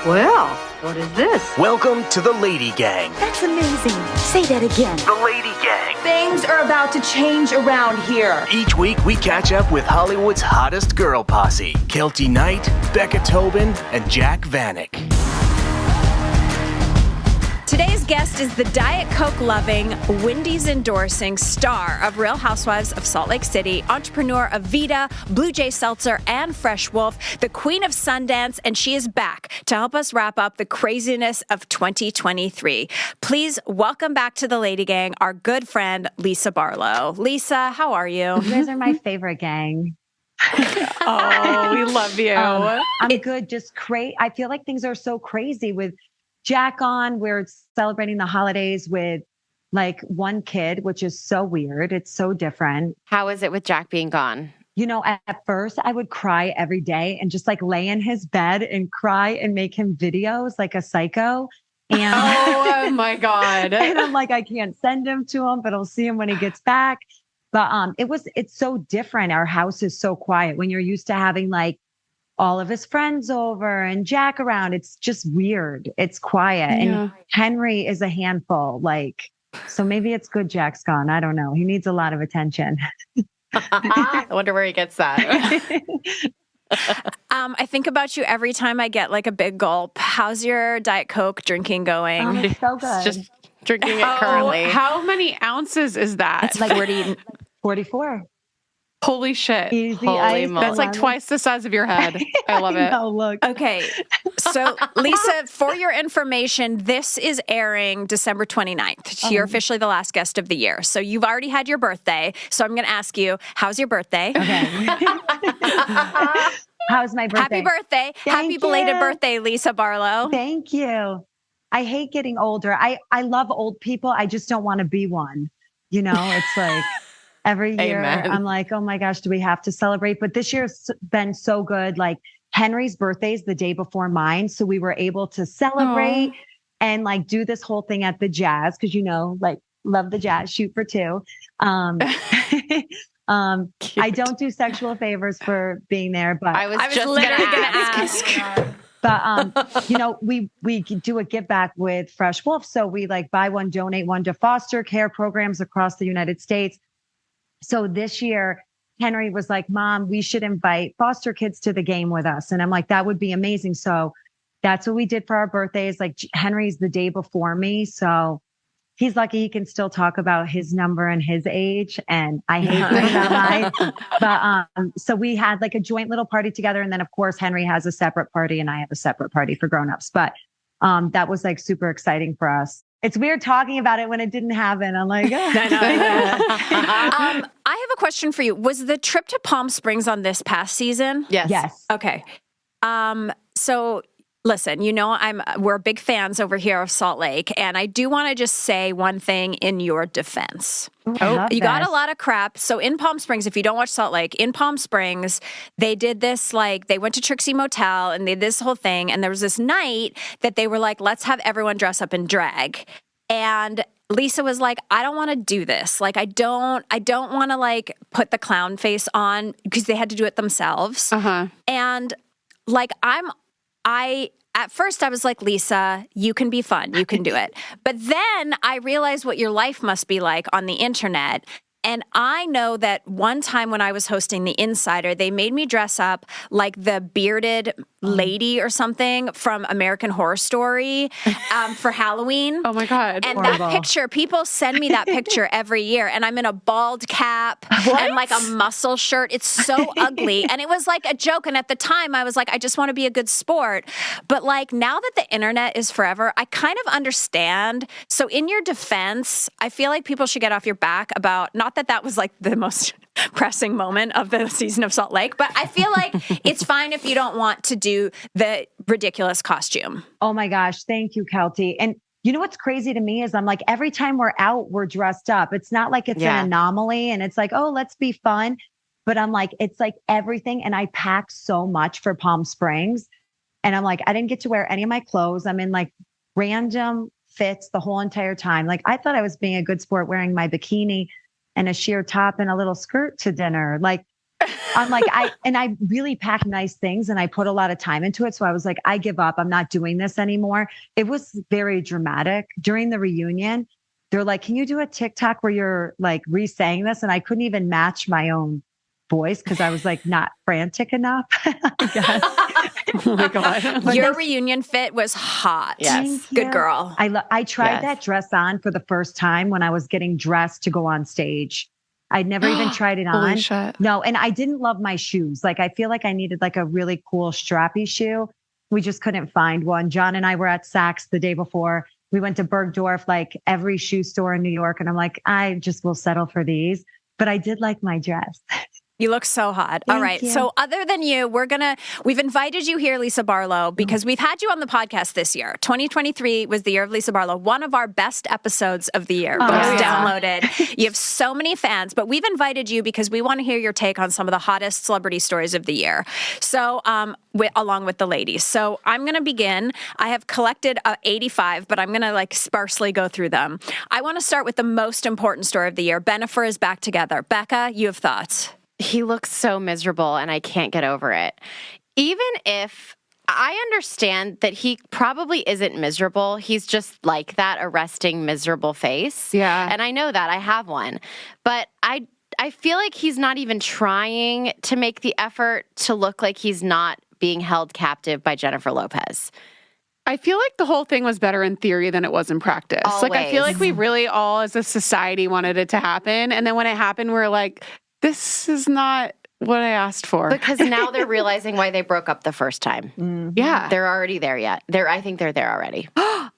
Well, what is this? Welcome to the Lady Gang. That's amazing. Say that again. The Lady Gang. Things are about to change around here. Each week we catch up with Hollywood's hottest girl posse, Keltieknight, beccatobin, and jacvanek. Today's guest is the Diet Coke-loving, Wendy's-endorsing star of Real Housewives of Salt Lake City, entrepreneur of Vita, Blue Jay Seltzer, and Fresh Wolf, the queen of Sundance, and she is back to help us wrap up the craziness of 2023. Please welcome back to the Lady Gang, our good friend, Lisa Barlow. Lisa, how are you? You guys are my favorite gang. Oh, we love you. I'm good. Just I feel like things are so crazy with Jack on. We're celebrating the holidays with like one kid, which is so weird. It's so different. How is it with Jack being gone? You know, at first I would cry every day and just like lay in his bed and cry and make him videos like a psycho. And Oh my God. and I'm like, I can't send him to him, but I'll see him when he gets back. But it's so different. Our house is so quiet when you're used to having like all of his friends over and Jack around. It's just weird. It's quiet. Yeah. And Henry is a handful. Like, so maybe it's good Jack's gone. I don't know. He needs a lot of attention. I wonder where he gets that. I think about you every time I get like a big gulp. How's your Diet Coke drinking going? It's so good. Just drinking it currently. How many ounces is that? It's like 44. Holy shit. Easy Holy ice. moly. That's like twice the size of your head. I love it. No, look. Okay. So, Lisa, for your information, this is airing December 29th. You're officially the last guest of the year. So you've already had your birthday. So I'm going to ask you, how's your birthday? Okay. How's my birthday? Happy birthday. Happy belated birthday, Lisa Barlow. Thank you. I hate getting older. I love old people. I just don't want to be one. You know, it's like every year Amen. I'm like, oh my gosh, do we have to celebrate? But this year's been so good. Like Henry's birthday is the day before mine. So we were able to celebrate and like do this whole thing at the Jazz. Cause you know, like love the Jazz, shoot for two. I don't do sexual favors for being there, but I was just literally going to ask. But, you know, we do a give back with Fresh Wolf. So we like buy one, donate one to foster care programs across the United States. So this year, Henry was like, Mom, we should invite foster kids to the game with us. And I'm like, that would be amazing. So that's what we did for our birthdays. Like Henry's the day before me. So he's lucky he can still talk about his number and his age. And I hate doing that line. But so we had like a joint little party together. And then of course, Henry has a separate party and I have a separate party for grownups. But that was like super exciting for us. It's weird talking about it when it didn't happen. I'm like, I have a question for you. Was the trip to Palm Springs on this past season? Yes. Okay. So listen, you know, we're big fans over here of Salt Lake, and I do want to just say one thing in your defense. You got a lot of crap. So in Palm Springs, if you don't watch Salt Lake, in Palm Springs, they did this, like, they went to Trixie Motel and they did this whole thing. And there was this night that they were like, let's have everyone dress up in drag. And Lisa was like, I don't want to do this. Like, I don't want to like put the clown face on because they had to do it themselves. And like, at first I was like, Lisa, you can be fun. You can do it. But then I realized what your life must be like on the internet. And I know that one time when I was hosting The Insider, they made me dress up like the bearded lady or something from American Horror Story for Halloween. Oh my God. And horrible. that picture, people send me that picture every year. And I'm in a bald cap and like a muscle shirt. It's so ugly. And it was like a joke. And at the time I was like, I just want to be a good sport. But like now that the internet is forever, I kind of understand. So in your defense, I feel like people should get off your back about, not that was like the most pressing moment of the season of Salt Lake, but I feel like it's fine if you don't want to do the ridiculous costume. Oh my gosh. Thank you, Kelty. And you know what's crazy to me is I'm like, every time we're out, we're dressed up. It's not like it's an anomaly and it's like, oh, let's be fun. But I'm like, it's like everything. And I pack so much for Palm Springs. And I'm like, I didn't get to wear any of my clothes. I'm in like random fits the whole entire time. Like I thought I was being a good sport wearing my bikini and a sheer top and a little skirt to dinner. Like I'm like, I really pack nice things and I put a lot of time into it. So I was like, I give up. I'm not doing this anymore. It was very dramatic. During the reunion, they're like, can you do a TikTok where you're like re-saying this? And I couldn't even match my own voice because I was like not frantic enough, I guess. Oh my God. Your reunion fit was hot. Yes. Good girl. I tried Yes. that dress on for the first time when I was getting dressed to go on stage. I'd never even tried it on. Holy shit. No, and I didn't love my shoes. Like I feel like I needed like a really cool strappy shoe. We just couldn't find one. John and I were at Saks the day before. We went to Bergdorf, like every shoe store in New York. And I'm like, I just will settle for these. But I did like my dress. You look so hot. All right. you. So other than you, we've invited you here, Lisa Barlow, because we've had you on the podcast this year. 2023 was the year of Lisa Barlow, one of our best episodes of the year, most downloaded. You have so many fans, but we've invited you because we want to hear your take on some of the hottest celebrity stories of the year. So, along with the ladies. So I'm going to begin. I have collected 85, but I'm going to like sparsely go through them. I want to start with the most important story of the year. Bennifer is back together. Becca, you have thoughts? He looks so miserable and I can't get over it. Even if I understand that he probably isn't miserable, he's just like that arresting, miserable face. Yeah. And I know that. I have one. But I feel like he's not even trying to make the effort to look like he's not being held captive by Jennifer Lopez. I feel like the whole thing was better in theory than it was in practice. Like, I feel Always. like we really all as a society wanted it to happen. And then when it happened, we were like, this is not what I asked for. Because now they're realizing why they broke up the first time. Yeah. They're already there yet. I think they're there already.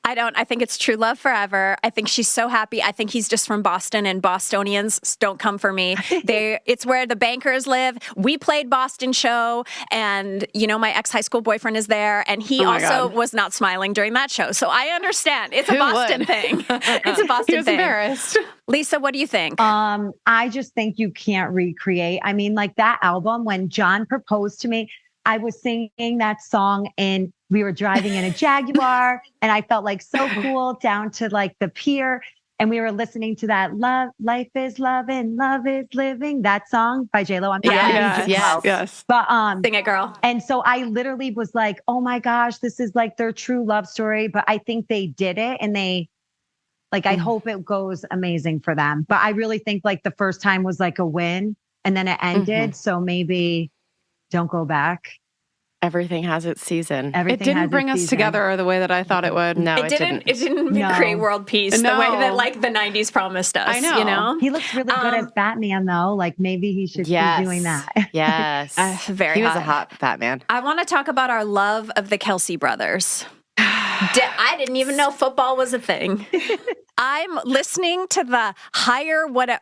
I don't. I think it's true love forever. I think she's so happy. I think he's just from Boston, and Bostonians don't come for me. It's where the bankers live. We played Boston show, and my ex-high school boyfriend is there, and he also was not smiling during that show. So I understand. It's a Boston thing. It's a Boston He was thing. embarrassed. Lisa, what do you think? I just think you can't recreate. I mean, like that album, when John proposed to me, I was singing that song and we were driving in a Jaguar and I felt like so cool down to like the pier. And we were listening to that Life is Love and Love is Living, that song by J-Lo. I'm Yes. But Sing it, girl. and so I literally was like, oh my gosh, this is like their true love story. But I think they did it and I hope it goes amazing for them. But I really think like the first time was like a win and then it ended. So maybe don't go back. Everything has its season. It didn't bring us together the way that I thought it would. No, It didn't No. create world peace the No. way that like the 90s promised us. I know. He looks really good as Batman though. Like maybe he should be doing that. Yes. Very He was hot. a hot Batman. I want to talk about our love of the Kelce brothers. I didn't even know football was a thing. I'm listening to the higher levels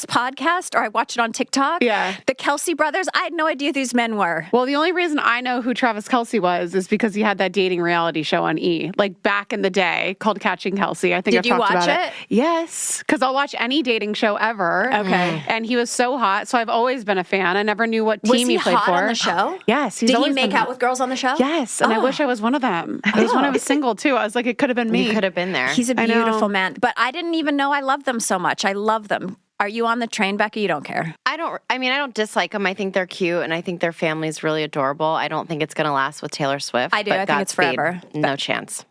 podcast, or I watched it on TikTok. Yeah. The Kelce brothers. I had no idea who these men were. Well, the only reason I know who Travis Kelce was is because he had that dating reality show on E, like back in the day, called Catching Kelce. I think Did I've you talked watch about it? Yes, because I'll watch any dating show ever. Okay. And he was so hot, so I've always been a fan. I never knew what Was team he played hot for. on the show? Yes. Did he always make been out hot. with girls on the show? Yes, and I wish I was one of them. It was when I was single too. I was like, it could have been me. You could have been there. He's a I know. beautiful man. But I didn't even know I loved them so much. I love them. Are you on the train, Becca? You don't care. I don't dislike them. I think they're cute and I think their family is really adorable. I don't think it's going to last with Taylor Swift. I do. But I think it's Godspeed. forever. No chance.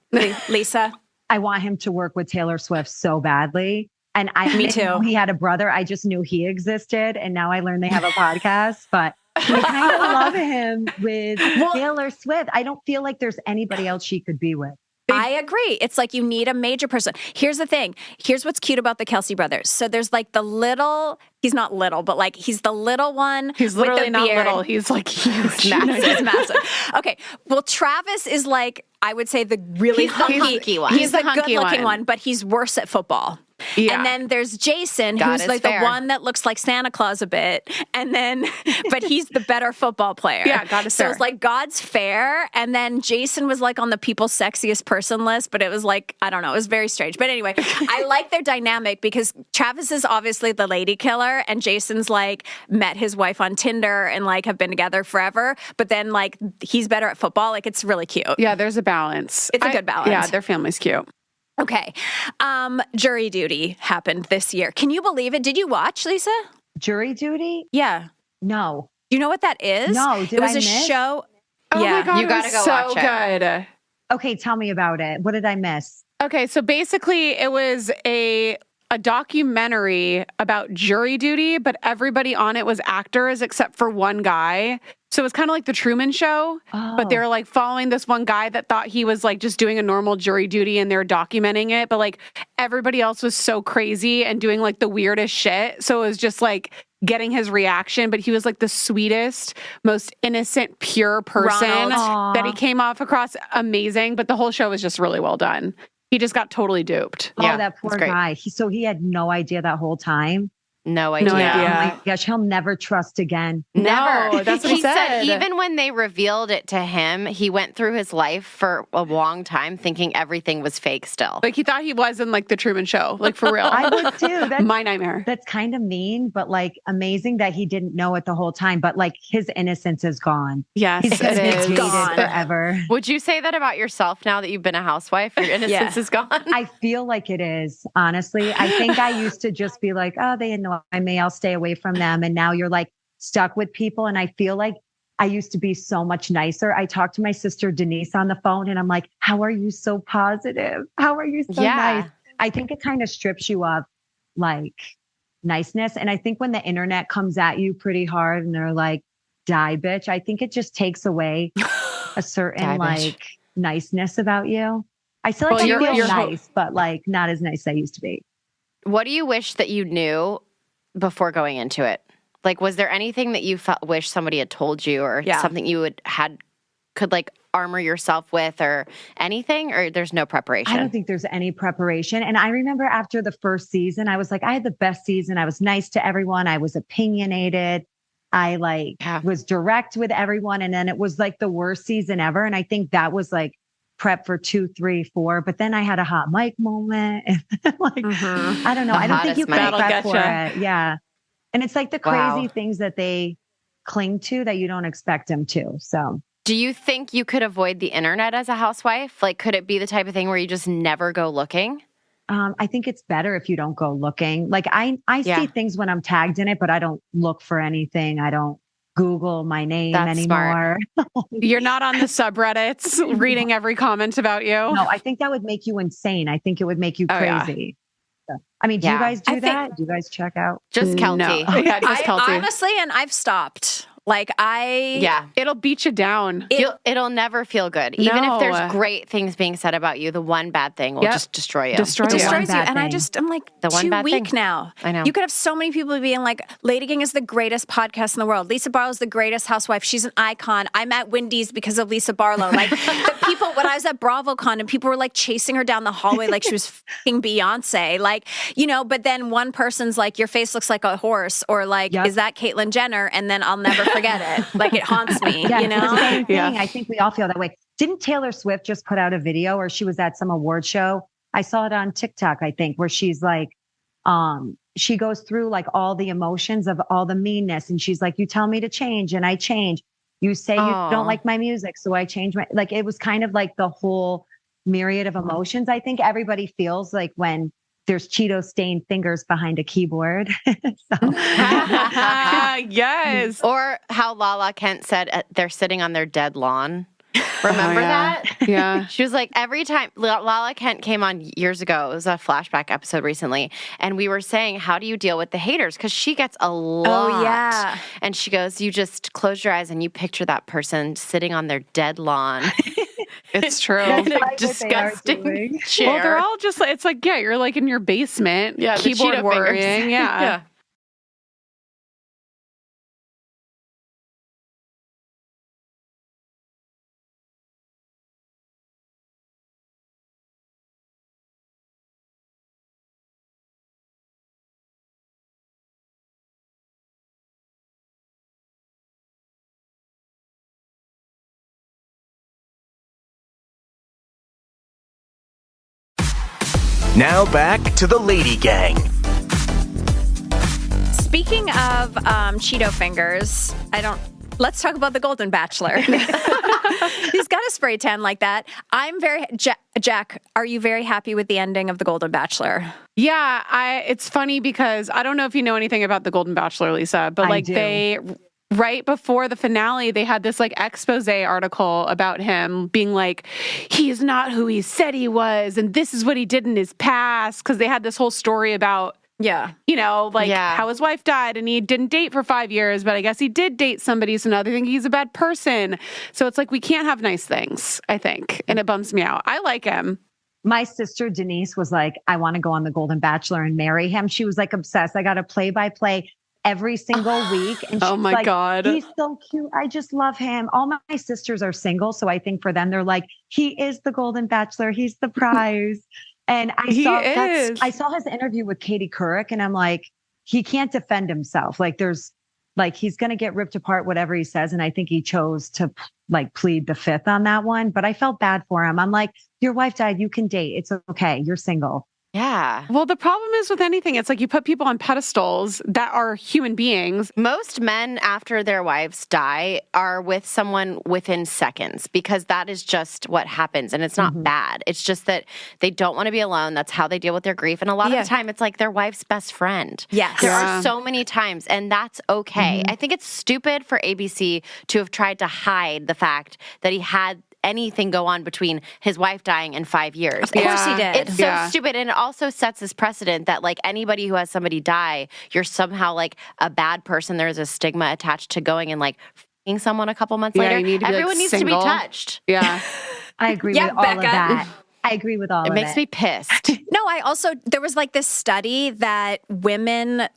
Lisa? I want him to work with Taylor Swift so badly. And Me too. He had a brother. I just knew he existed. And now I learned they have a podcast, but I kind of love him with Taylor Swift. I don't feel like there's anybody else she could be with. I agree. It's like you need a major person. Here's the thing. Here's what's cute about the Kelce brothers. So there's like the little, he's not little, but like he's the little one. He's with literally the not beard. little. He's like huge. He's massive. Okay. Well, Travis is like, I would say the really He's the hunky one. He's the He's the hunky good-looking one. one, but he's worse at football. Yeah. And then there's Jason, God who's is like fair. the one that looks like Santa Claus a bit. And then, but he's the better football player. Yeah, God is So fair. it's like God's fair. And then Jason was like on the people's sexiest person list, but it was like, I don't know, it was very strange. But anyway, I like their dynamic because Travis is obviously the lady killer and Jason's like met his wife on Tinder and like have been together forever. But then like he's better at football. Like it's really cute. Yeah, there's a balance. It's a good balance. Yeah, their family's cute. Okay. Jury duty happened this year. Can you believe it? Did you watch, Lisa? Jury duty? Yeah. No. Do you know what that is? No. It was a show. Oh my God, you gotta go watch it. Good. Okay, tell me about it. What did I miss? Okay, so basically it was a documentary about jury duty, but everybody on it was actors except for one guy. So it was kind of like the Truman Show, but they were like following this one guy that thought he was like just doing a normal jury duty and they're documenting it. But like everybody else was so crazy and doing like the weirdest shit. So it was just like getting his reaction, but he was like the sweetest, most innocent, pure person that he came off across amazing. But the whole show was just really well done. He just got totally duped. Oh, that poor guy. So he had no idea that whole time. No idea. Oh my gosh, he'll never trust again. Never. No, that's what he said. Even when they revealed it to him, he went through his life for a long time thinking everything was fake still. Like he thought he was in like the Truman Show, like for real. I would too. That's my nightmare. That's kind of mean, but like amazing that he didn't know it the whole time. But like his innocence is gone. Yes, He's it is gone forever. Would you say that about yourself now that you've been a housewife? Your innocence is gone? I feel like it is, honestly. I think I used to just be like, oh, they annoy me. I'll stay away from them. And now you're like stuck with people. And I feel like I used to be so much nicer. I talked to my sister Denise on the phone and I'm like, how are you so positive? How are you so nice? I think it kind of strips you of like niceness. And I think when the internet comes at you pretty hard and they're like, die bitch, I think it just takes away a certain like niceness about you. I still like I feel nice, but like not as nice as I used to be. What do you wish that you knew before going into it? Like, was there anything that you wish somebody had told you or something you could like armor yourself with or anything, or there's no preparation? I don't think there's any preparation. And I remember after the first season, I was like, I had the best season. I was nice to everyone. I was opinionated. I was direct with everyone. And then it was like the worst season ever. And I think that was like prep for 2, 3, 4. But then I had a hot mic moment. Like, I don't know. I don't think you can prep for it. Yeah. And it's like the crazy things that they cling to that you don't expect them to. So do you think you could avoid the internet as a housewife? Like, could it be the type of thing where you just never go looking? I think it's better if you don't go looking. Like I see things when I'm tagged in it, but I don't look for anything. I don't Google my name anymore. You're not on the subreddits reading every comment about you. No, I think that would make you insane. I think it would make you crazy. So, I mean, do you guys do that? Do you guys check out? Just Kelty. No. Yeah, just Kelty. Honestly, and I've stopped. Like it'll beat you down. It'll never feel good. Even if there's great things being said about you, the one bad thing will just destroy you. It destroys you. And I'm like, the one too bad weak thing. now. I know. You could have so many people being like, LadyGang is the greatest podcast in the world. Lisa Barlow is the greatest housewife. She's an icon. I'm at Wendy's because of Lisa Barlow. Like the people, when I was at BravoCon and people were like chasing her down the hallway like she was fucking Beyonce. Like, you know, but then one person's like, your face looks like a horse, or like, is that Caitlyn Jenner? And then I'll never forget it. Like it haunts me, you know? Same thing. I think we all feel that way. Didn't Taylor Swift just put out a video, or she was at some award show? I saw it on TikTok, I think, where she's like, she goes through like all the emotions of all the meanness. And she's like, you tell me to change and I change. You say you don't like my music, so I change my, like, it was kind of like the whole myriad of emotions. I think everybody feels like when there's Cheeto stained fingers behind a keyboard. Yes. Or how Lala Kent said they're sitting on their dead lawn. Remember that? Yeah. She was like, every time Lala Kent came on years ago, it was a flashback episode recently, and we were saying, how do you deal with the haters? Because she gets a lot. Oh, yeah. And she goes, you just close your eyes and you picture that person sitting on their dead lawn. It's true. In a disgusting chair. Well, they're all just like, it's like, you're like in your basement, keyboard warring. Yeah. Now back to the LadyGang. Speaking of Cheeto fingers, Let's talk about the Golden Bachelor. He's got a spray tan like that. Jack, are you very happy with the ending of the Golden Bachelor? Yeah, it's funny because I don't know if you know anything about the Golden Bachelor, Lisa, but right before the finale, they had this like expose article about him being like, he's not who he said he was, and this is what he did in his past, because they had this whole story about how his wife died and he didn't date for 5 years, but I guess he did date somebody, so now they think he's a bad person. So it's like, we can't have nice things, I think, and it bums me out. I like him. My sister Denise was like, I want to go on the Golden Bachelor and marry him. She was like obsessed. I got a play-by-play every single week. And she's my God. He's so cute. I just love him. All my sisters are single. So I think for them, they're like, he is the Golden Bachelor. He's the prize. And I saw his interview with Katie Couric, and I'm like, he can't defend himself. Like he's going to get ripped apart, whatever he says. And I think he chose to like plead the fifth on that one, but I felt bad for him. I'm like, your wife died. You can date. It's okay. You're single. Yeah. Well, the problem is with anything, it's like you put people on pedestals that are human beings. Most men after their wives die are with someone within seconds because that is just what happens. And it's not bad. It's just that they don't want to be alone. That's how they deal with their grief. And a lot of the time it's like their wife's best friend. Yes. There are so many times, and that's okay. I think it's stupid for ABC to have tried to hide the fact that he had anything go on between his wife dying and 5 years. Of course he did. It's so stupid. And it also sets this precedent that like anybody who has somebody die, you're somehow like a bad person. There's a stigma attached to going and like f***ing someone a couple months later. Everyone needs to be touched. Yeah. I agree with all of that. I agree with all of it. It makes me pissed. No, there was like this study that women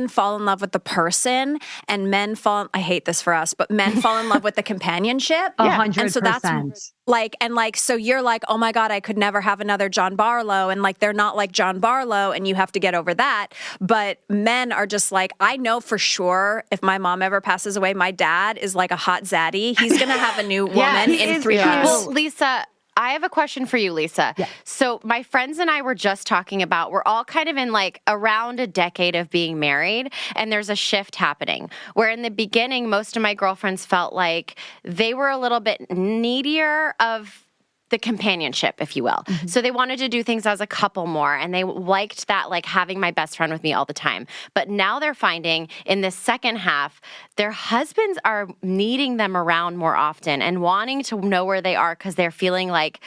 fall in love with the person and men I hate this for us, but men fall in love with the companionship. 100%. And so that's so you're like, oh my God, I could never have another John Barlow. And like, they're not like John Barlow and you have to get over that. But men are just like, I know for sure if my mom ever passes away, my dad is like a hot zaddy. He's going to have a new woman in 3 months. Well, Lisa, I have a question for you, Lisa. Yeah. So my friends and I were just talking about, we're all kind of in like around a decade of being married, and there's a shift happening where in the beginning, most of my girlfriends felt like they were a little bit needier of the companionship, if you will. So they wanted to do things as a couple more, and they liked that, like having my best friend with me all the time. But now they're finding in the second half, their husbands are needing them around more often and wanting to know where they are because they're feeling like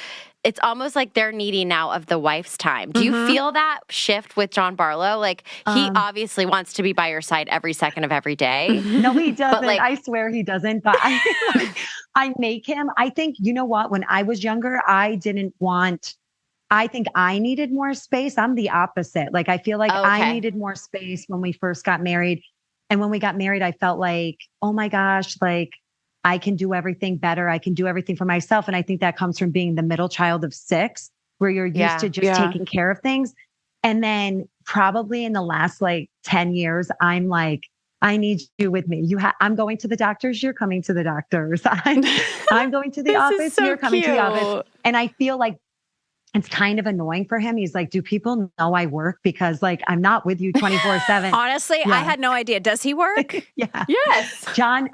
it's almost like they're needy now of the wife's time. Do you feel that shift with John Barlow? Like, he obviously wants to be by your side every second of every day. No, he doesn't. But I swear he doesn't. But I make him. I think, you know what? When I was younger, I think I needed more space. I'm the opposite. Like, I feel like I needed more space when we first got married. And when we got married, I felt like, oh my gosh, like, I can do everything better. I can do everything for myself. And I think that comes from being the middle child of 6, where you're used to just taking care of things. And then probably in the last 10 years, I'm like, I need you with me. I'm going to the doctors. You're coming to the doctors. I'm going to the office. So you're coming to the office. And I feel like it's kind of annoying for him. He's like, do people know I work? Because I'm not with you 24/7. Honestly, I had no idea. Does he work? Yeah. Yes. John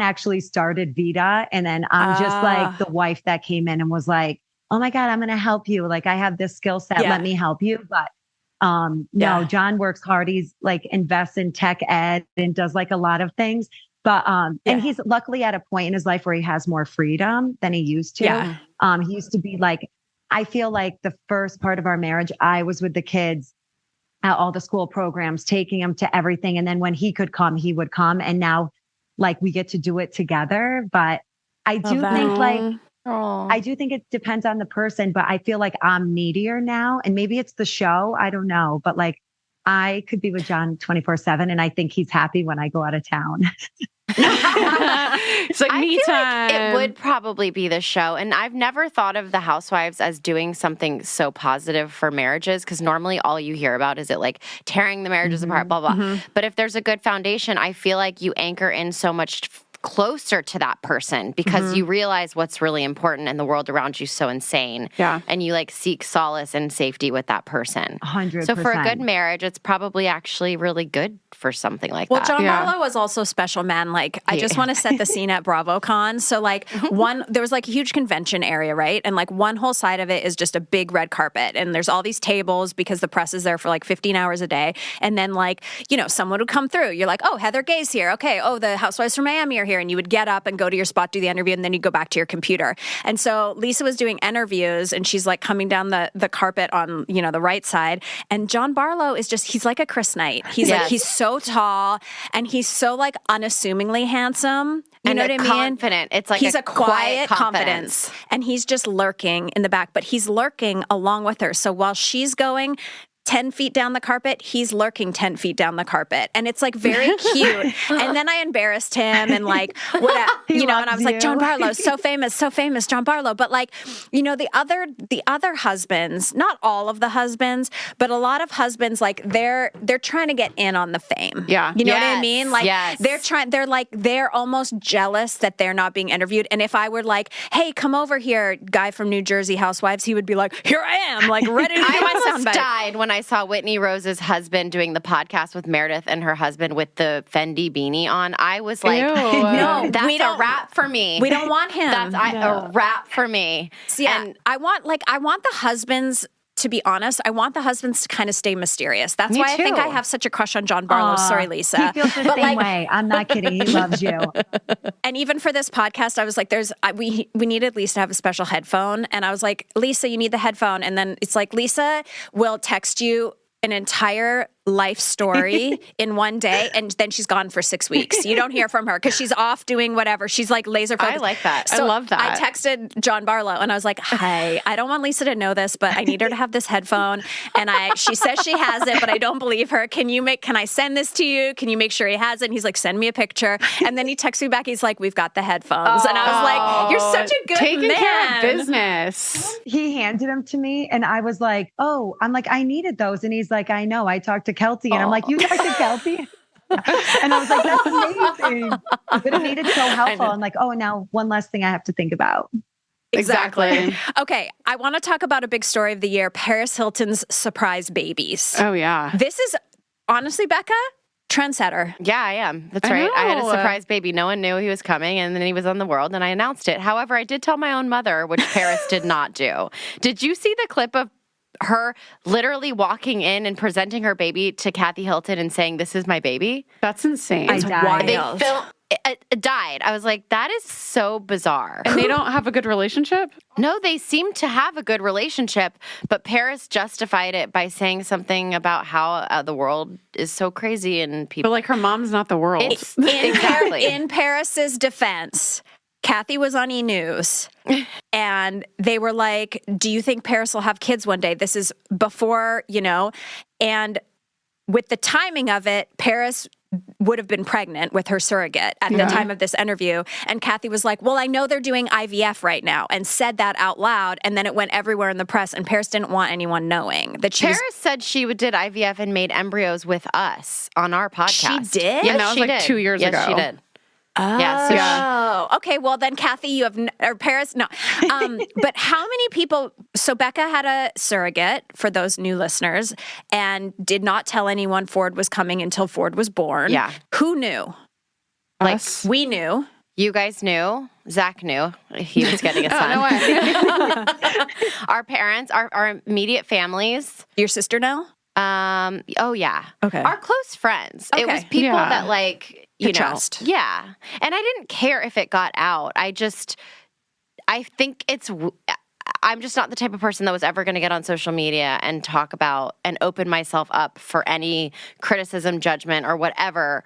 actually started Vita. And then I'm just like the wife that came in and was like, oh my God, I'm going to help you. Like, I have this skill set. Let me help you. But no, John works hard. He's invests in tech ed and does a lot of things. But, and he's luckily at a point in his life where he has more freedom than he used to. Yeah. He used to be I feel like the first part of our marriage, I was with the kids at all the school programs, taking them to everything. And then when he could come, he would come. And now we get to do it together. But I do think I do think it depends on the person, but I feel like I'm needier now. And maybe it's the show. I don't know. But I could be with John 24/7. And I think he's happy when I go out of town. It's like me time. It would probably be the show. And I've never thought of the housewives as doing something so positive for marriages, because normally all you hear about is it tearing the marriages apart, blah, blah. But if there's a good foundation, I feel like you anchor in so much closer to that person because you realize what's really important and the world around you is so insane. Yeah. And you seek solace and safety with that person. 100%. So for a good marriage, it's probably actually really good for something like well, that. John Barlow was also a special man. Like, I just want to set the scene at BravoCon. So, like, there was like a huge convention area, right? And like one whole side of it is just a big red carpet. And there's all these tables because the press is there for like 15 hours a day. And then, like, you know, someone would come through. You're like, oh, Heather Gay's here. Okay. Oh, the Housewives from Miami are here. And you would get up and go to your spot, do the interview, and then you go back to your computer. And so Lisa was doing interviews and she's like coming down the carpet on, you know, the right side. And John Barlow is just, he's like a Chris Knight. He's like, he's so tall and he's so like unassumingly handsome. You know what I mean? Confident. It's like he's a quiet confidence. And he's just lurking in the back, but he's lurking along with her. So while she's going 10 feet down the carpet, he's lurking 10 feet down the carpet. And it's like very cute. And then I embarrassed him and like, what, you know, and I was like, John Barlow, so famous, John Barlow. But like, you know, the other husbands, not all of the husbands, but a lot of husbands, like they're trying to get in on the fame. Yeah. You know what I mean? Like they're almost jealous that they're not being interviewed. And if I were like, hey, come over here, guy from New Jersey Housewives, he would be like, here I am, like ready to do my soundbite. I died when I saw Whitney Rose's husband doing the podcast with Meredith and her husband with the Fendi beanie on. I was like, no, that's a wrap for me. We don't want him. That's a wrap for me. So, yeah, and I want the husbands, to be honest, I want the husbands to kind of stay mysterious. That's why I think I have such a crush on John Barlow. Sorry, Lisa. He feels the same way. I'm not kidding. He loves you. And even for this podcast, I was like, we needed Lisa to have a special headphone. And I was like, Lisa, you need the headphone. And then it's like, Lisa will text you an entire life story in one day, and then she's gone for 6 weeks. You don't hear from her because she's off doing whatever. She's like laser focused. I like that. So I love that. I texted John Barlow and I was like, hi, I don't want Lisa to know this, but I need her to have this headphone. And she says she has it, but I don't believe her. Can I send this to you? Can you make sure he has it? And he's like, send me a picture. And then he texts me back. He's like, we've got the headphones. And I was like, you're such a good taking man. care of business. He handed them to me and I was like, oh, I'm like, I needed those. And he's like, I know. I talked to Kelce and I'm like, you talked to Kelce? And I was like, that's amazing. But it made it so helpful. I'm like, oh, now one less thing I have to think about. Exactly. Okay, I want to talk about a big story of the year, Paris Hilton's surprise babies. Oh, yeah. This is, honestly, Becca, trendsetter. Yeah, I am. That's right. I had a surprise baby. No one knew he was coming, and then he was on the world, and I announced it. However, I did tell my own mother, which Paris did not do. Did you see the clip of her literally walking in and presenting her baby to Kathy Hilton and saying, this is my baby? That's insane. I died. It died. I was like, that is so bizarre. And they don't have a good relationship? No, they seem to have a good relationship, but Paris justified it by saying something about how the world is so crazy and people. But like her mom's not the world. Exactly. In Paris's defense, Kathy was on E! And they were like, do you think Paris will have kids one day? This is before, and with the timing of it, Paris would have been pregnant with her surrogate at the time of this interview. And Kathy was like, well, I know they're doing IVF right now, and said that out loud. And then it went everywhere in the press, and Paris didn't want anyone knowing that she Paris said she did IVF and made embryos with us on our podcast. She did? Yeah, that was like 2 years ago. Yes, she did. Oh, yeah, okay. Well, then, Kathy, or Paris, no. But how many people? So Becca had a surrogate, for those new listeners, and did not tell anyone Ford was coming until Ford was born. Yeah. Who knew? Us. Like, we knew. You guys knew. Zach knew he was getting a son. No way. Our parents, our immediate families. Your sister now? Oh yeah. Okay. Our close friends. Okay. It was people that like, you know. Trust. Yeah. And I didn't care if it got out. I think I'm just not the type of person that was ever going to get on social media and talk about and open myself up for any criticism, judgment, or whatever,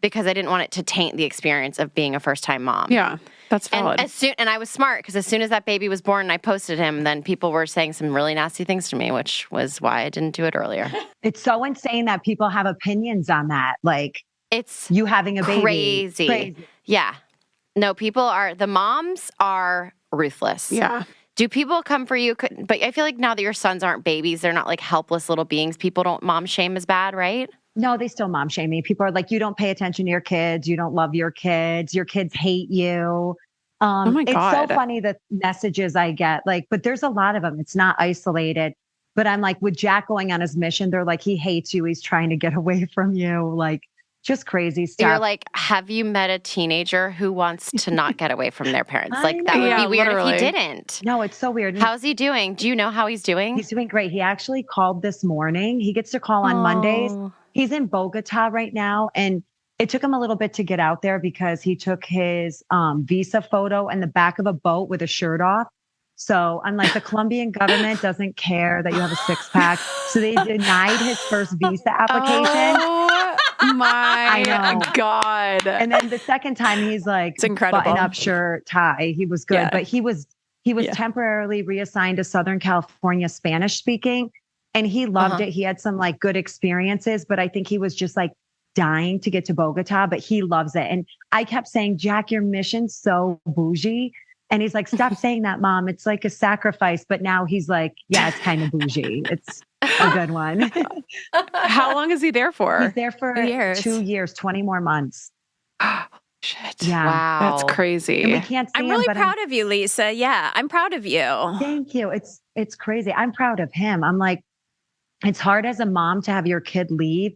because I didn't want it to taint the experience of being a first-time mom. Yeah, that's valid. And I was smart, because as soon as that baby was born and I posted him, then people were saying some really nasty things to me, which was why I didn't do it earlier. It's so insane that people have opinions on that. Like, it's you having a baby. Crazy. Yeah. No, the moms are ruthless. Yeah. Do people come for you? But I feel like now that your sons aren't babies, they're not like helpless little beings. People don't mom shame as bad, right? No, they still mom shame me. People are like, you don't pay attention to your kids. You don't love your kids hate you. Oh my God. It's so funny the messages I get, but there's a lot of them. It's not isolated. But I'm like, with Jack going on his mission, they're like, he hates you. He's trying to get away from you. Like, just crazy stuff. You're like, have you met a teenager who wants to not get away from their parents? Like, that would be weird if he didn't. No, it's so weird. How's he doing? Do you know how he's doing? He's doing great. He actually called this morning. He gets to call on Mondays. He's in Bogota right now. And it took him a little bit to get out there because he took his visa photo in the back of a boat with a shirt off. So I'm like, the Colombian government doesn't care that you have a six pack. So they denied his first visa application. Oh my God. And then the second time he's like, it's incredible. Button up shirt, tie. He was good, but he was temporarily reassigned to Southern California Spanish speaking, and he loved it. He had some like good experiences, but I think he was just like dying to get to Bogota, but he loves it. And I kept saying, Jack, your mission's so bougie. And he's like, stop saying that, Mom. It's like a sacrifice. But now he's like, yeah, it's kind of bougie. It's a good one. How long is he there for? He's there for 2 years, 20 more months. Shit. Yeah. Wow. That's crazy. And we can't see I'm him, really but proud of you, Lisa. Yeah, I'm proud of you. Thank you. It's crazy. I'm proud of him. I'm like, it's hard as a mom to have your kid leave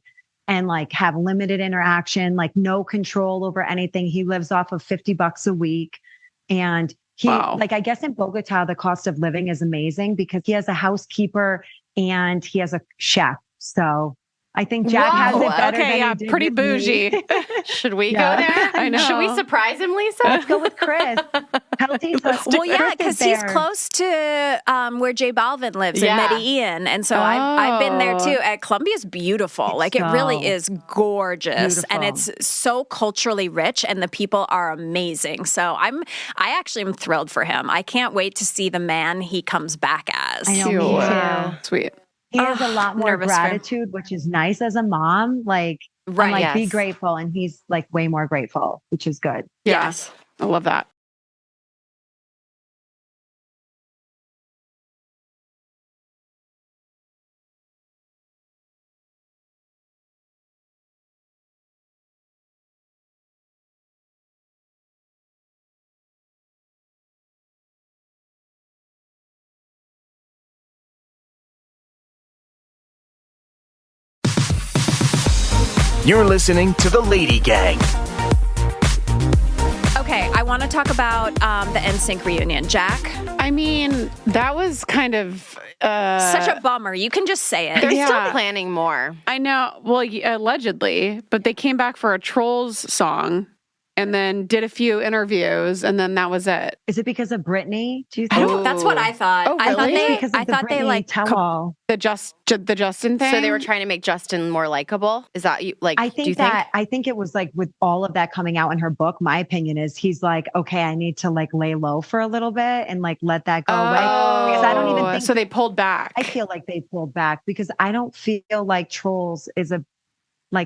and like have limited interaction, like no control over anything. He lives off of $50 a week. And he, like, I guess in Bogota, the cost of living is amazing because he has a housekeeper and he has a chef. So I think Jack has it better than he did pretty with bougie. me. Should we go there? I know. Should we surprise him, Lisa? Let's go with Chris. Well, yeah, because he's close to where J Balvin lives in Medellin. And so I've been there too. Colombia's beautiful. Like, it really is gorgeous. And it's so culturally rich and the people are amazing. So I actually am thrilled for him. I can't wait to see the man he comes back as. I know, me too. Sweet. He has a lot more gratitude, which is nice as a mom. Like, I'm like, be grateful. And he's like way more grateful, which is good. Yes. I love that. You're listening to the Lady Gang. Okay, I want to talk about the NSYNC reunion. Jack? I mean, that was kind of... such a bummer. You can just say it. They're still planning more. I know. Well, allegedly. But they came back for a Trolls song and then did a few interviews, and then that was it. Is it because of Britney? Do you think? That's what I thought. Oh, really? I thought they like tell-all. The Justin thing? So they were trying to make Justin more likable? Is that you? Like, I think I think it was like with all of that coming out in her book, my opinion is he's like, okay, I need to like lay low for a little bit and like let that go away. Because I don't even think so they pulled back. I feel like they pulled back because I don't feel like Trolls is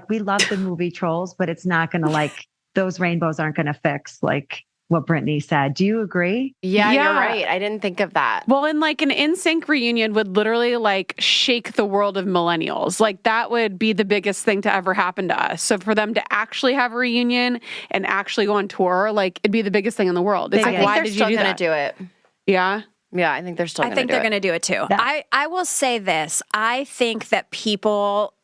we love the movie Trolls, but it's not gonna like those rainbows aren't gonna fix like what Britney said. Do you agree? Yeah, you're right. I didn't think of that. Well, and like an NSYNC reunion would literally like shake the world of millennials. Like that would be the biggest thing to ever happen to us. So for them to actually have a reunion and actually go on tour, like it'd be the biggest thing in the world. It's like, why did you do that? They're still going to do it. Yeah? Yeah, I think they're still going to do it. I think they're going to do it too. I will say this. I think that people,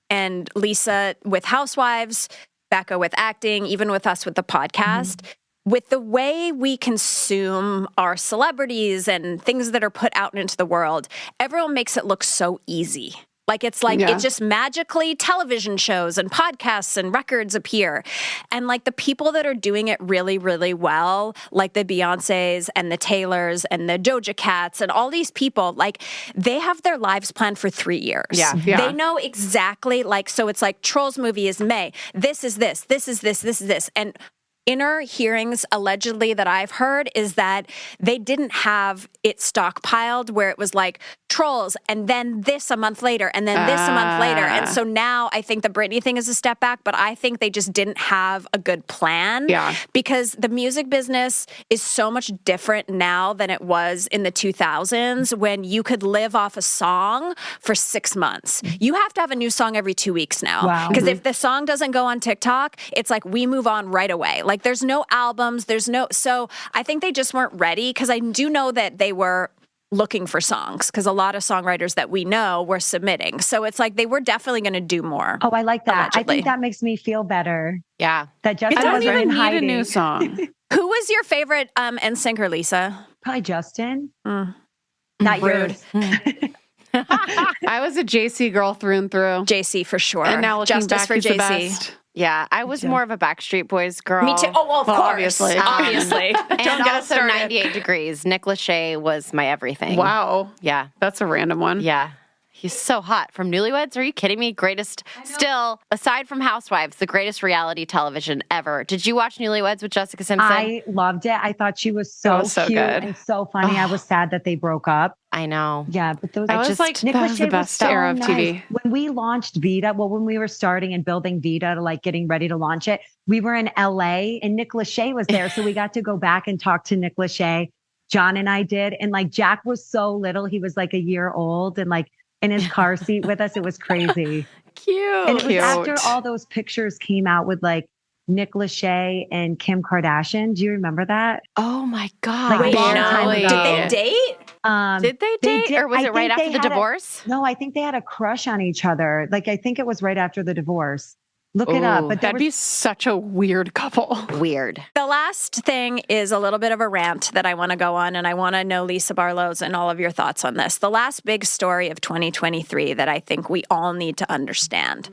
and Lisa with Housewives, Becca with acting, even with us with the podcast, with the way we consume our celebrities and things that are put out into the world, everyone makes it look so easy. Like it's like it just magically television shows and podcasts and records appear. And like the people that are doing it really, really well, like the Beyoncés and the Taylors and the Doja Cats and all these people, like they have their lives planned for 3 years. Yeah. They know exactly like, so it's like Trolls movie is May. This is this, this is this, this is this. And inner hearings allegedly that I've heard is that they didn't have it stockpiled where it was like Trolls and then this a month later and then this a month later. And so now I think the Britney thing is a step back, but I think they just didn't have a good plan. Yeah. Because the music business is so much different now than it was in the 2000s when you could live off a song for 6 months. You have to have a new song every 2 weeks now. Wow. Because if the song doesn't go on TikTok, it's like we move on right away. Like there's no albums, so I think they just weren't ready because I do know that they were looking for songs because a lot of songwriters that we know were submitting. So it's like they were definitely going to do more. Oh, I like that. Allegedly. I think that makes me feel better. Yeah. That Justin I don't wasn't even in need hiding. a new song. Who was your favorite NSYNC or Lisa? Probably Justin. Mm. Not Rude. yours. I was a JC girl through and through. JC for sure. And now looking Justice back, for he's the JC. best. Yeah, I was more of a Backstreet Boys girl. Me too. Oh, well, of Well, course. obviously. Obviously. And Don't get us also started. 98 Degrees. Nick Lachey was my everything. Wow. Yeah. That's a random one. Yeah. He's so hot. From Newlyweds? Are you kidding me? Greatest, still, aside from Housewives, the greatest reality television ever. Did you watch Newlyweds with Jessica Simpson? I loved it. I thought she was so, was so cute good. and so funny. I was sad that they broke up. I know. Yeah, but those That was just- like Nick that was Lachey the was best so era of nice. TV. When we launched Vita, when we were starting and building Vita to like getting ready to launch it, we were in LA and Nick Lachey was there. So we got to go back and talk to Nick Lachey. John and I did. And like Jack was so little. He was like a year old and like in his car seat with us. It was crazy. Cute. And it was Cute. after all those pictures came out with like Nick Lachey and Kim Kardashian. Do you remember that? Oh my God. Like, long no. time ago. Did they date? Did they date? did. Or was I it right think after they the had divorce? No, I think they had a crush on each other. Like, I think it was right after the divorce. Look it up. Ooh, But there That'd be was, such a weird couple. Weird. The last thing is a little bit of a rant that I want to go on, and I want to know Lisa Barlow's and all of your thoughts on this. The last big story of 2023 that I think we all need to understand.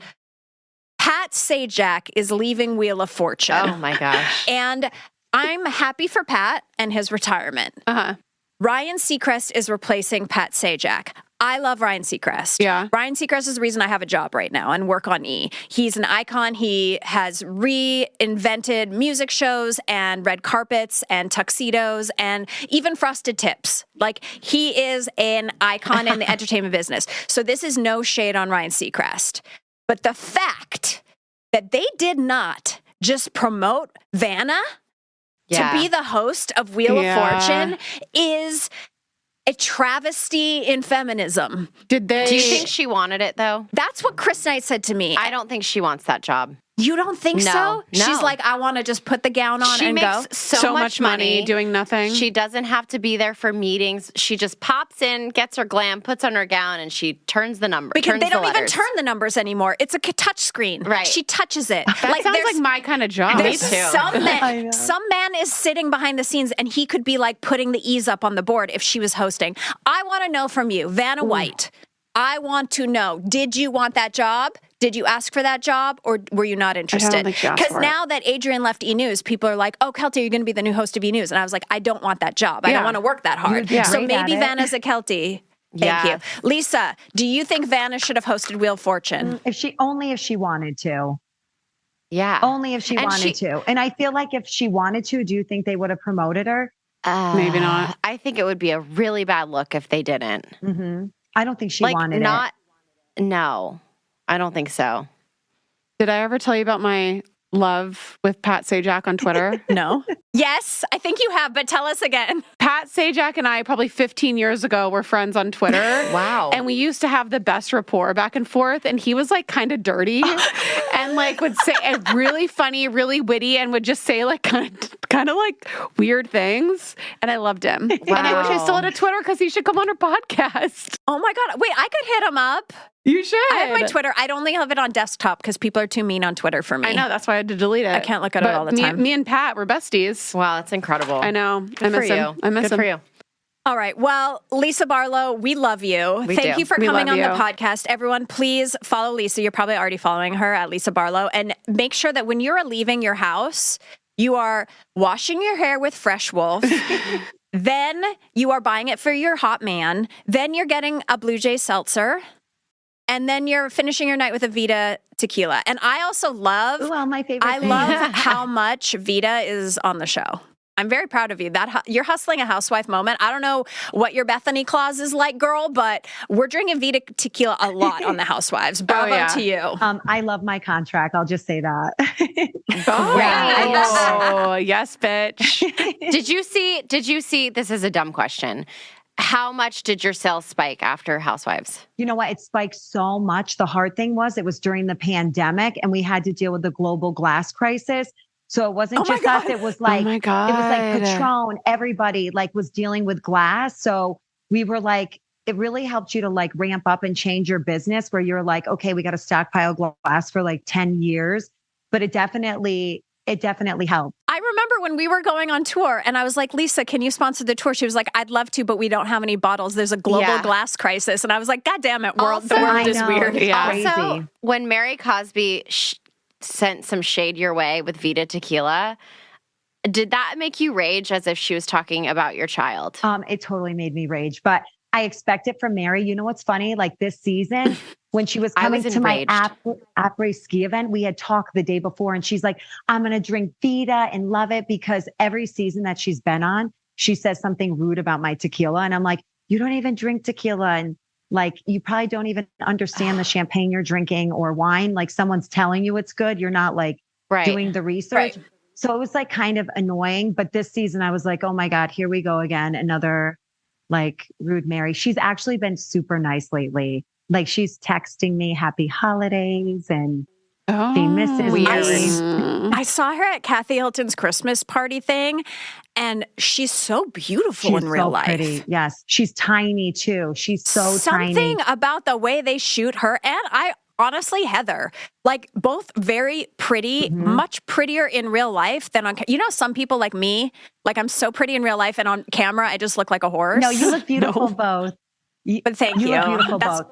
Pat Sajak is leaving Wheel of Fortune. Oh my gosh. And I'm happy for Pat and his retirement. Uh-huh. Ryan Seacrest is replacing Pat Sajak. I love Ryan Seacrest. Yeah. Ryan Seacrest is the reason I have a job right now and work on E. He's an icon. He has reinvented music shows and red carpets and tuxedos and even frosted tips. Like, he is an icon in the entertainment business. So this is no shade on Ryan Seacrest. But the fact that they did not just promote Vanna Yeah. to be the host of Wheel Yeah. of Fortune is a travesty in feminism. Did they? Do you think she wanted it though? That's what Chris Knight said to me. I don't think she wants that job. You don't think No, so? no. She's like, I want to just put the gown on She and makes go. so much money doing nothing. She doesn't have to be there for meetings. She just pops in, gets her glam, puts on her gown, and she turns the number. Because turns they don't the even letters. turn the numbers anymore. It's a touch screen. Right. She touches it. that sounds there's- like my kind of job. There's too. some man is sitting behind the scenes and he could be like putting the E's up on the board if she was hosting. I want to know from you, Vanna White. I want to know, did you want that job? Did you ask for that job or were you not interested? think she asked Because for it. now that Adrian left E! News, people are like, oh, Kelty, you're going to be the new host of E! News. And I was like, I don't want that job. I Yeah. don't want to work that hard. You'd be So great maybe at it. Vanna's a Kelty. Thank Yeah. you. Lisa, do you think Vanna should have hosted Wheel of Fortune? if she wanted to. Yeah. Only if she And wanted to. And I feel like if she wanted to, do you think they would have promoted her? Maybe not. I think it would be a really bad look if they didn't. Mm-hmm. I don't think she Like, wanted not. No, I don't think so. Did I ever tell you about my love with Pat Sajak on Twitter? No. Yes, I think you have, but tell us again. Pat Sajak and I, probably 15 years ago, were friends on Twitter. Wow. And we used to have the best rapport back and forth. And he was like kind of dirty and like would say really funny, really witty, and would just say like kind of like weird things. And I loved him. And I wish I still had a Twitter because he should come on our podcast. Oh my God. Wait, I could hit him up. You should. I have my Twitter. I'd only have it on desktop because people are too mean on Twitter for me. I know. That's why I had to delete it. I can't look at it But all the time. Me and Pat were besties. Wow, that's incredible. I know. I Good for miss you. him. I miss Good him. for you. All right. Well, Lisa Barlow, we love you. We Thank do. you for We coming love on the you. podcast. Everyone, please follow Lisa. You're probably already following her at Lisa Barlow. And make sure that when you're leaving your house, you are washing your hair with Fresh Wolf. Then you are buying it for your hot man. Then you're getting a Blue Jay seltzer. And then you're finishing your night with a Vita tequila. And I also love, Well, my favorite I thing. love how much Vita is on the show. I'm very proud of you. You're hustling a housewife moment. I don't know what your Bethany clause is like, girl, but we're drinking Vita tequila a lot on the Housewives. Bravo yeah. to you. I love my contract. I'll just say that. Oh, yes, bitch. Did you see, this is a dumb question. How much did your sales spike after Housewives? You know what? It spiked so much. The hard thing was it was during the pandemic and we had to deal with the global glass crisis. So it wasn't just us. It was like, my God. it was like Patron. Everybody like was dealing with glass. So we were like, it really helped you to like ramp up and change your business where you're like, okay, we got to stockpile glass for like 10 years. But it definitely helped. I remember when we were going on tour and I was like, Lisa, can you sponsor the tour? She was like, I'd love to, but we don't have any bottles. There's a global glass crisis. And I was like, God damn it, world. Also, the world is weird. Yeah. Also, when Mary Cosby sent some shade your way with Vita Tequila, did that make you rage as if she was talking about your child? It totally made me rage, but I expect it from Mary. You know what's funny? Like this season, when she was coming to my après ski event, we had talked the day before and she's like, I'm going to drink Vita and love it because every season that she's been on, she says something rude about my tequila. And I'm like, you don't even drink tequila. And like, you probably don't even understand the champagne you're drinking or wine. Like someone's telling you it's good. You're not like doing the research. Right. So it was like kind of annoying. But this season I was like, oh my God, here we go again. Another like rude Mary. She's actually been super nice lately. Like she's texting me happy holidays and she misses me. I saw her at Kathy Hilton's Christmas party thing and she's so beautiful in real life. Pretty. Yes. She's tiny too. She's so tiny. Something about the way they shoot her. And honestly, Heather, like both very pretty, much prettier in real life than on, some people like me, like I'm so pretty in real life and on camera, I just look like a horse. No, you look beautiful both. But thank you. You look beautiful both.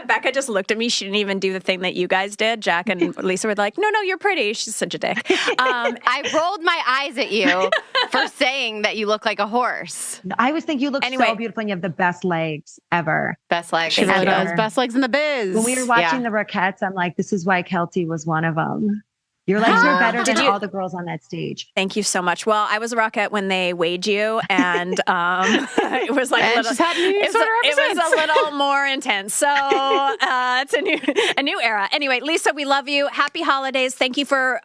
Becca just looked at me. She didn't even do the thing that you guys did. Jack and Lisa were like, no, you're pretty. She's such a dick. I rolled my eyes at you for saying that you look like a horse. I always think you look so beautiful and you have the best legs ever. Best legs. She really does. Best legs in the biz. When we were watching the Rockettes, I'm like, this is why Kelty was one of them. Your legs are better than all the girls on that stage. Thank you so much. Well, I was a Rockette when they weighed you, and it was like it was a little more intense. So it's a new era. Anyway, Lisa, we love you. Happy holidays. Thank you for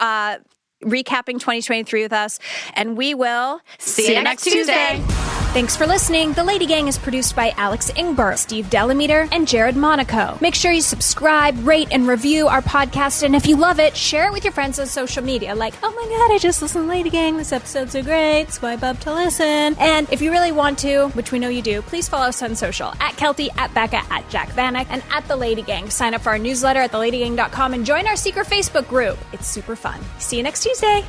recapping 2023 with us, and we will see you next Tuesday. Thanks for listening. The Lady Gang is produced by Alex Ingber, Steve Delameter, and Jared Monaco. Make sure you subscribe, rate, and review our podcast. And if you love it, share it with your friends on social media. Like, oh my God, I just listened to Lady Gang. This episode's so great. Swipe up to listen. And if you really want to, which we know you do, please follow us on social. At Kelty, at Becca, at jacvanek, and at The Lady Gang. Sign up for our newsletter at theladygang.com and join our secret Facebook group. It's super fun. See you next Tuesday.